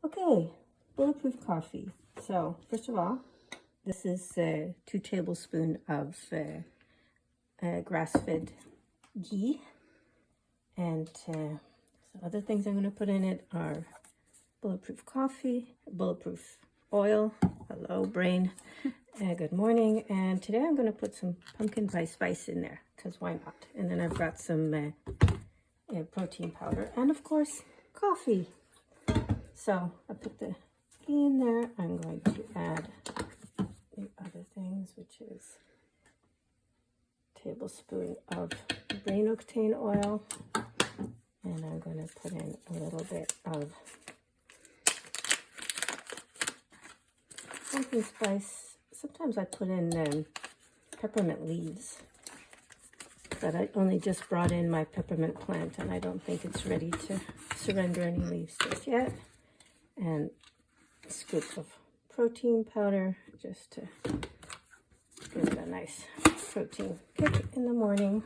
Okay, bulletproof coffee. So first of all, this is 2 tablespoons of grass-fed ghee, and some other things I'm going to put in it are bulletproof coffee, bulletproof oil. Hello, brain. Good morning. And today I'm going to put some pumpkin pie spice in there, because why not? And then I've got some protein powder, and of course, coffee. So I put the ghee in there. I'm going to add the other things, which is a tablespoon of brain octane oil, and I'm going to put in a little bit of pumpkin spice. Sometimes I put in peppermint leaves, but I only just brought in my peppermint plant, and I don't think it's ready to surrender any leaves just yet. And a scoop of protein powder just to give it a nice protein kick in the morning.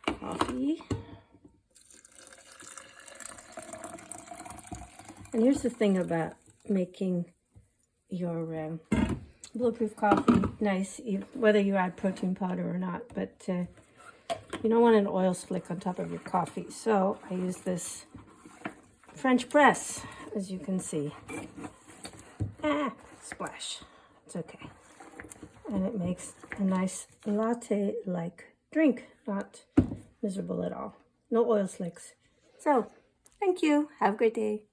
Coffee. And here's the thing about making your bulletproof coffee nice, whether you add protein powder or not, but you don't want an oil slick on top of your coffee. So I use this French press, as you can see. Splash. It's okay. And it makes a nice latte-like drink. Not miserable at all. No oil slicks. So, thank you. Have a great day.